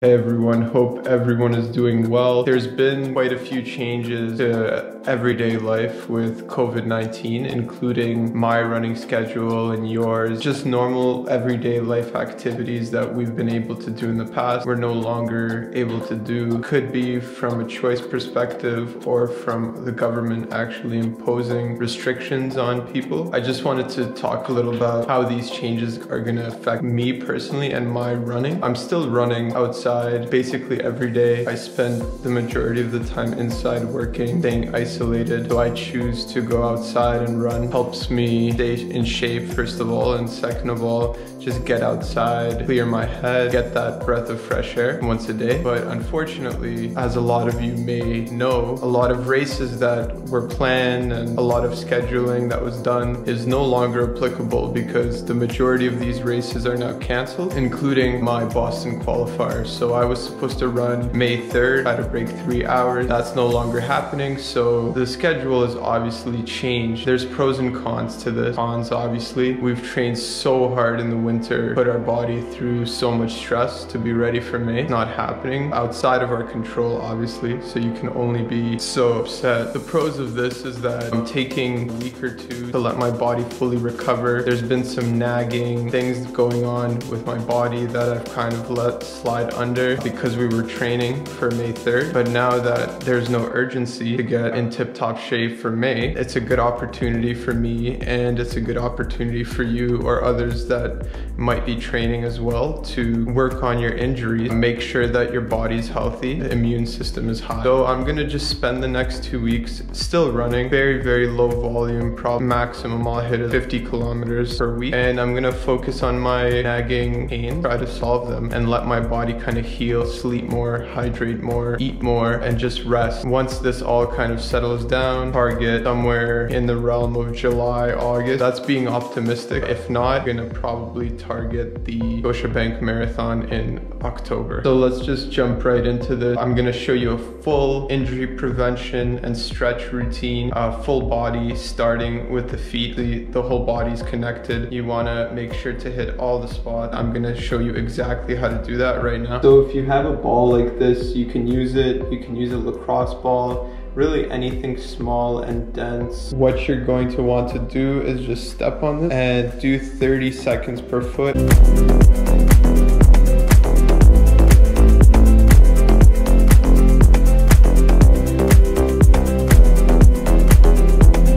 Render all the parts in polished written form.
Hey everyone, hope everyone is doing well. There's been quite a few changes to everyday life with COVID-19, including my running schedule and yours. Just normal everyday life activities that we've been able to do in the past, we're no longer able to do. Could be from a choice perspective or from the government actually imposing restrictions on people. I just wanted to talk a little about how these changes are going to affect me personally and my running. I'm still running outside basically every day. I spend the majority of the time inside working, staying isolated. So I choose to go outside and run. Helps me stay in shape, first of all, and second of all, just get outside, clear my head, get that breath of fresh air once a day. But unfortunately, as a lot of you may know, a lot of races that were planned and a lot of scheduling that was done is no longer applicable because the majority of these races are now canceled, including my Boston qualifier. So I was supposed to run May 3rd, had to break 3 hours. That's no longer happening. So the schedule is obviously changed. There's pros and cons to this. Cons, obviously, we've trained so hard in the winter, put our body through so much stress to be ready for May. It's not happening, outside of our control, obviously. So you can only be so upset. The pros of this is that I'm taking a week or two to let my body fully recover. There's been some nagging things going on with my body that I've kind of let slide under because we were training for May 3rd. But now that there's no urgency to get in tip-top shape for May, it's a good opportunity for me and it's a good opportunity for you or others that might be training as well to work on your injuries, make sure that your body's healthy, the immune system is high. So I'm gonna just spend the next 2 weeks still running, very low volume, probably maximum I'll hit 50 kilometers per week, and I'm gonna focus on my nagging pain, try to solve them and let my body kind of heal, sleep more, hydrate more, eat more, and just rest. Once this all kind of settles down, target somewhere in the realm of July, August. That's being optimistic. If not, I'm gonna probably target the Scotiabank Marathon in October. So let's just jump right into this. I'm gonna show you a full injury prevention and stretch routine, full body, starting with the feet. The whole body's connected. You wanna make sure to hit all the spots. I'm gonna show you exactly how to do that right now. So if you have a ball like this, you can use it. You can use a lacrosse ball, really anything small and dense. What you're going to want to do is just step on this and do 30 seconds per foot.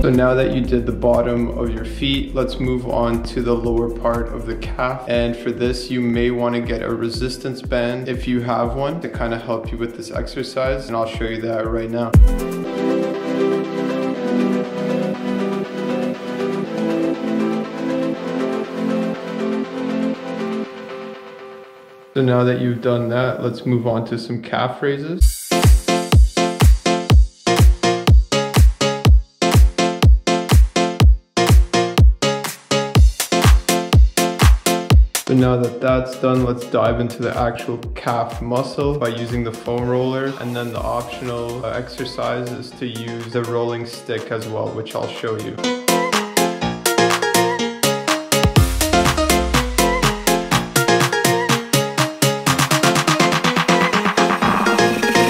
So now that you did the bottom of your feet, let's move on to the lower part of the calf. And for this, you may want to get a resistance band if you have one to kind of help you with this exercise. And I'll show you that right now. So now that you've done that, let's move on to some calf raises. So now that that's done, let's dive into the actual calf muscle by using the foam roller. And then the optional exercise is to use the rolling stick as well, which I'll show you.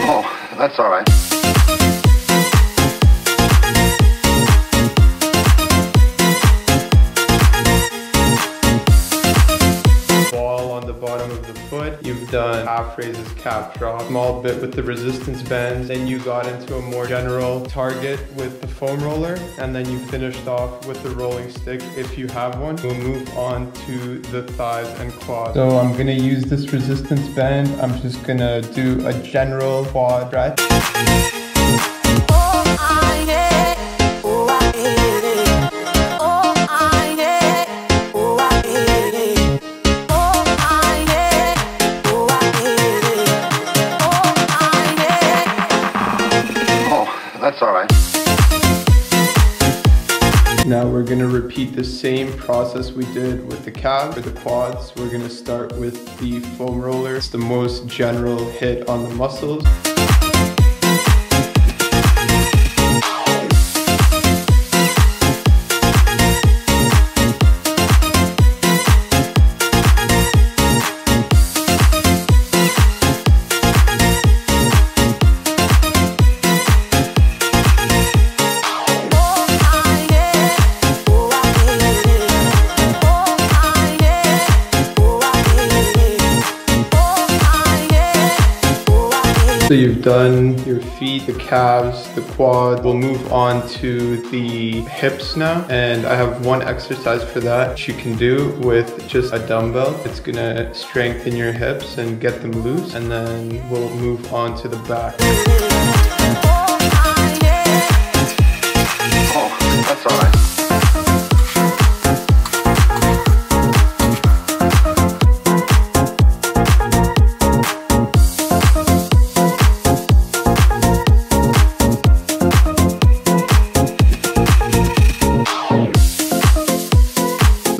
Oh, that's all right. You've done calf raises, calf drop, small bit with the resistance bands, then you got into a more general target with the foam roller, and then you finished off with the rolling stick if you have one. We'll move on to the thighs and quads. So I'm gonna use this resistance band. I'm just gonna do a general quad stretch. That's all right. Now we're gonna repeat the same process we did with the calf. For the quads, we're gonna start with the foam roller. It's the most general hit on the muscles. So you've done your feet, the calves, the quad. We'll move on to the hips now. And I have one exercise for that you can do with just a dumbbell. It's gonna strengthen your hips and get them loose. And then we'll move on to the back. Oh, that's all right.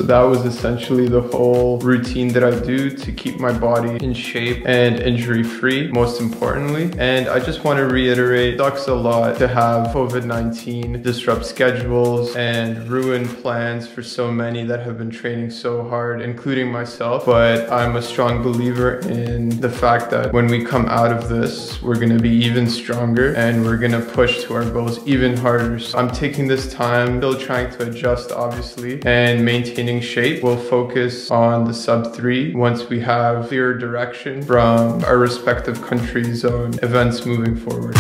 That was essentially the whole routine that I do to keep my body in shape and injury-free, most importantly. And I just want to reiterate, it sucks a lot to have COVID-19 disrupt schedules and ruin plans for so many that have been training so hard, including myself. But I'm a strong believer in the fact that when we come out of this, we're going to be even stronger and we're going to push to our goals even harder. So I'm taking this time, still trying to adjust, obviously, and maintaining shape. We'll focus on the sub-3 once we have clear direction from our respective countries on events moving forward.